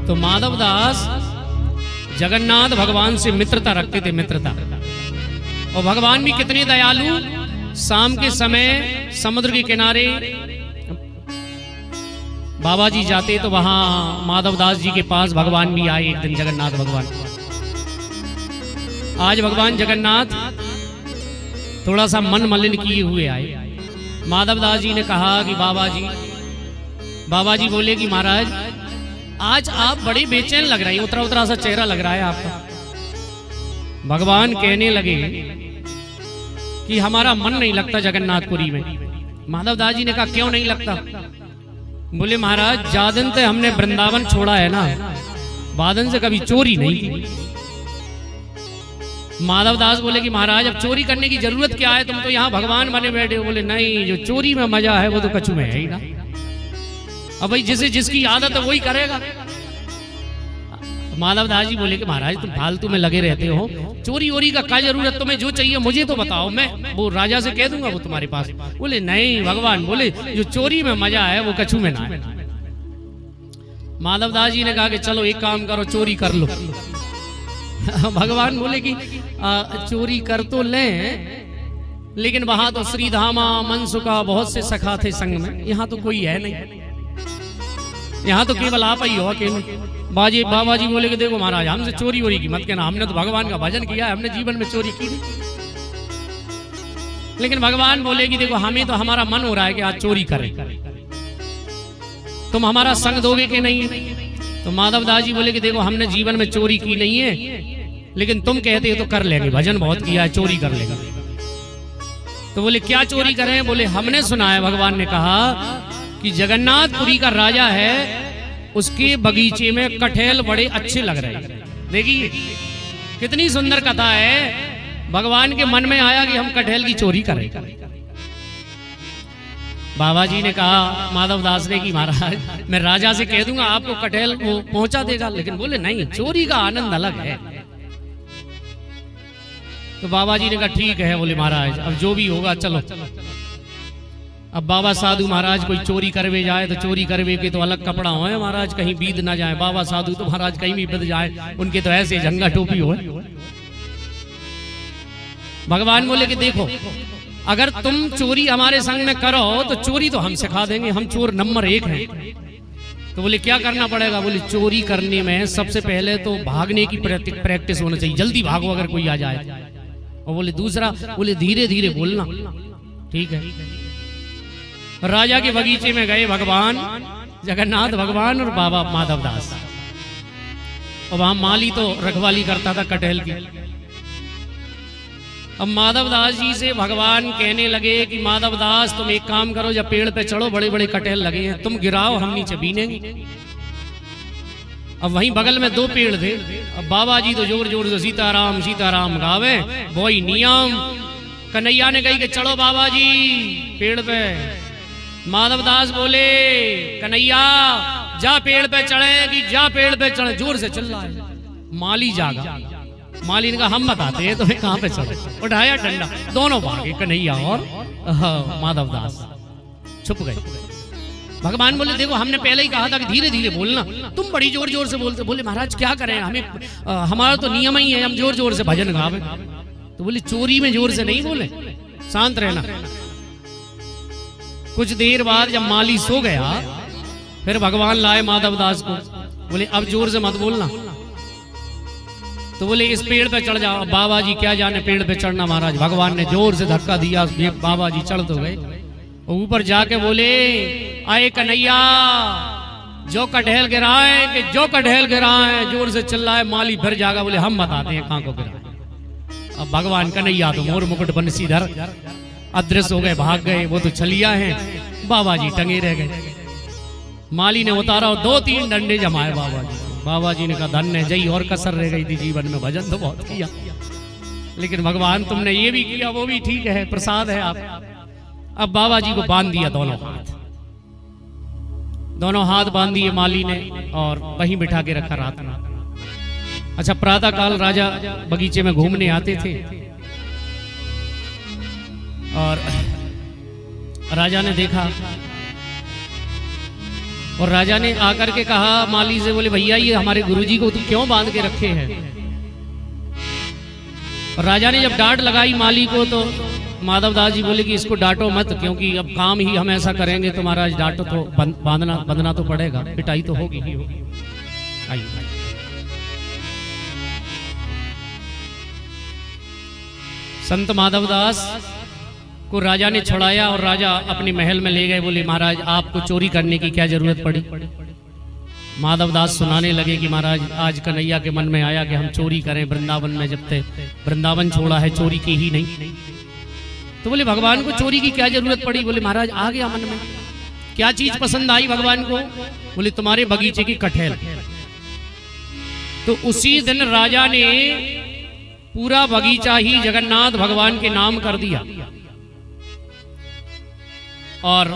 तो माधवदास जगन्नाथ भगवान से मित्रता रखते थे, मित्रता। और भगवान भी कितने दयालु, शाम के समय समुद्र के किनारे बाबा जी जाते तो वहां माधवदास जी के पास भगवान भी आए एक दिन, जगन्नाथ भगवान। आज भगवान जगन्नाथ थोड़ा सा मन मलिन किए हुए आए। माधवदास जी ने कहा कि बाबा जी बोले कि महाराज आज आप बड़े बेचैन लग रहे हैं, उतरा उतरा सा चेहरा लग रहा है आपका। भगवान कहने लगे कि हमारा मन नहीं लगता जगन्नाथपुरी में। माधवदास जी ने कहा क्यों नहीं लगता? बोले महाराज जादन से हमने वृंदावन छोड़ा है ना, बादन से कभी चोरी नहीं की। माधवदास बोले कि महाराज अब चोरी करने की जरूरत क्या है, तुम तो यहाँ भगवान बने बैठे हो। बोले नहीं, जो चोरी में मजा है वो तो कछु में है ही ना। अब भाई जिसे जिसकी आदत है वही करेगा। माधवदास जी बोले कि महाराज तुम फालतू में लगे रहते हो, चोरी वोरी का क्या जरूरत, तुम्हें जो चाहिए मुझे तो बताओ, मैं वो राजा से कह दूंगा वो तुम्हारे पास। बोले नहीं भगवान, बोले जो चोरी में मजा है वो कछु में ना है। माधवदास जी ने कहा कि चलो एक काम करो, चोरी कर लो। भगवान बोले कि चोरी कर तो ले, लेकिन वहां तो श्रीधामा मनसुखा बहुत से सखा थे संग में, यहाँ तो कोई है नहीं, यहाँ तो केवल आप ही हो अकेले। बाबा जी बोले कि देखो महाराज हमसे चोरी वोरी की मत कहना, हमने तो भगवान का भजन किया है, हमने जीवन में चोरी की नहीं। लेकिन भगवान बोले कि देखो हमें तो हमारा मन हो रहा है कि आज चोरी करें, तुम हमारा संग दोगे कि नहीं? तो माधवदास जी बोले कि देखो हमने जीवन में चोरी की नहीं है, लेकिन तुम कहते हो तो कर लेंगे, भजन बहुत किया है, चोरी कर लेंगे। तो बोले क्या चोरी करें? बोले हमने सुना है भगवान ने कहा कि जगन्नाथपुरी का राजा है, उसके बगीचे में कटहल बड़े अच्छे लग रहे हैं। देखिए कितनी सुंदर कथा है। भगवान के मन में आया कि हम कटहल की चोरी करें। बाबा जी ने कहा माधवदास ने कि महाराज मैं राजा से कह दूंगा आपको कटहल वो पहुंचा देगा, लेकिन बोले नहीं, चोरी का आनंद अलग है। तो बाबा जी ने कहा ठीक है। बोले महाराज अब जो भी होगा चलो। अब बाबा साधु महाराज कोई चोरी करवे जाए तो चोरी करवे के तो अलग कपड़ा हो महाराज, कहीं बीत ना जाए। बाबा साधु तो महाराज कहीं भी बीत जाए, उनके तो ऐसे झंगा टोपी हो। भगवान बोले कि देखो अगर तुम चोरी हमारे संग में करो तो चोरी तो हम सिखा देंगे, हम चोर नंबर 1 हैं। तो बोले क्या करना पड़ेगा? बोले चोरी करने में सबसे पहले तो भागने की प्रैक्टिस होना चाहिए, जल्दी भागो अगर कोई आ जाए। और बोले दूसरा, बोले धीरे धीरे बोलना। ठीक है। राजा के बगीचे में गए भगवान जगन्नाथ भगवान और बाबा माधवदास, और वहां माली तो रखवाली करता था कटहल की। अब माधवदास जी से भगवान कहने लगे कि माधवदास तुम एक काम करो, जब पेड़ पे चढ़ो बड़े बड़े कटहल लगे हैं, तुम गिराओ हम नीचे बीनेंगे। अब वहीं बगल में 2 पेड़ थे। अब बाबा जी तो जोर जोर से सीताराम सीताराम गावे, वही नियम। कन्हैया ने कही कि चढ़ो बाबा जी पेड़ पे। माधवदास बोले कन्हैया जा पेड़ पे चढ़ेगी, जा पेड़ पे चढ़े, जोर से चिल्ला है। माली जागा। माली ने कहा हम बताते हैं तुम्हें कहां पे चढ़े। उठाया डंडा, दोनों भागे, कन्हैया और माधवदास छुप गए। भगवान बोले देखो हमने पहले ही कहा था कि धीरे धीरे बोलना, तुम बड़ी जोर जोर से बोलते। बोले महाराज क्या करें, हमें हमारा तो नियम ही है हम जोर जोर से भजन गावे। तो बोले चोरी में जोर से नहीं बोले, शांत रहना। कुछ देर बाद जब माली सो गया, फिर भगवान लाए माधवदास को। बोले अब जोर से मत बोलना। तो बोले इस पेड़ पे चढ़ जाओ। बाबा जी क्या जाने पेड़ पे चढ़ना महाराज। भगवान ने जोर से धक्का दिया, बाबा जी चढ़ तो गए। ऊपर जाके बोले आए कन्हैया जो कटहल गिराए, कि जो कटहल गिराए, जोर से चिल्लाए। माली फिर जागा। बोले हम बताते हैं कहां को गिराए। अब भगवान कन्हैया तो मोर मुकुट बंसीधर अदृश्य हो गए, भाग गए। वो तो छलिया हैं, बाबा जी टंगे रह गए। माली ने उतारा और 2-3 डंडे जमाए बाबा जी। बाबा जी ने कहा धन्य जई और कसर रह गई थी जीवन में, भजन तो बहुत किया, लेकिन भगवान तुमने ये भी किया वो भी ठीक है, प्रसाद है आप। अब बाबा जी को बांध दिया दोनों हाथ बांध दिए माली ने, और वहीं बिठा के रखा रात में। अच्छा प्रातः काल राजा बगीचे में घूमने आते थे, और राजा ने देखा और राजा ने आकर के कहा माली से, बोले भैया ये हमारे गुरुजी को तुम क्यों बांध के रखे हैं? और राजा ने जब डांट लगाई माली को तो माधवदास जी बोले कि इसको डांटो मत, क्योंकि अब काम ही हम ऐसा करेंगे तो महाराज डांटो तो बंधना तो पड़ेगा, पिटाई तो होगी ही होगी। आइए संत माधवदास को राजा ने छुड़ाया और राजा अपने महल में ले गए। बोले महाराज आपको चोरी करने की क्या जरूरत पड़ी? माधवदास सुनाने लगे कि महाराज आज कन्हैया के मन में आया कि हम चोरी करें वृंदावन में, जब तक वृंदावन छोड़ा है चोरी की ही नहीं। तो बोले भगवान को चोरी की क्या जरूरत पड़ी? बोले महाराज आ गया मन में, क्या चीज पसंद आई भगवान को? बोले तुम्हारे बगीचे की कटहल। तो उसी दिन राजा ने पूरा बगीचा ही जगन्नाथ भगवान के नाम कर दिया और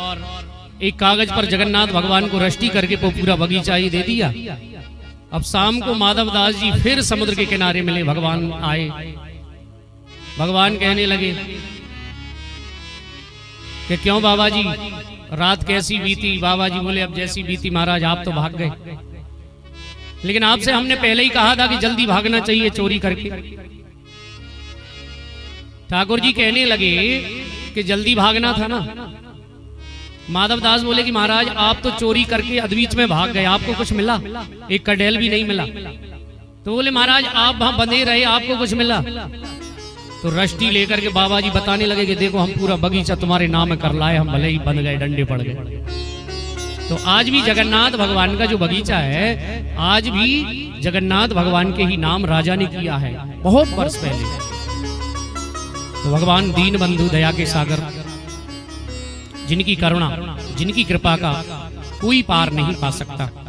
एक कागज पर जगन्नाथ भगवान को रष्टी करके पूरा बगीचा ही दे दिया। अब शाम को माधवदास जी फिर समुद्र के किनारे मिले, भगवान आए। भगवान कहने लगे कि क्यों बाबा जी रात कैसी बीती? बाबा जी बोले अब जैसी बीती महाराज, आप तो भाग गए, लेकिन आपसे हमने पहले ही कहा था कि जल्दी भागना चाहिए चोरी करके। ठाकुर जी कहने लगे कि जल्दी भागना था ना। माधवदास बोले कि महाराज आप तो चोरी करके अद्वीच में भाग गए, आपको कुछ मिला? एक कड़ेल भी नहीं मिला। तो बोले महाराज आप वहां बंधे रहे, आपको कुछ मिला? तो रष्टी लेकर के बाबा जी बताने लगे कि देखो हम पूरा बगीचा तुम्हारे नाम कर लाए, हम भले ही बंध गए, डंडे पड़ गए। तो आज भी जगन्नाथ भगवान का जो बगीचा है, आज भी जगन्नाथ भगवान के ही नाम राजा ने किया है बहुत वर्ष पहले। तो भगवान दीन बंधु दया के सागर, जिनकी करुणा जिनकी कृपा का कोई पार नहीं पा सकता।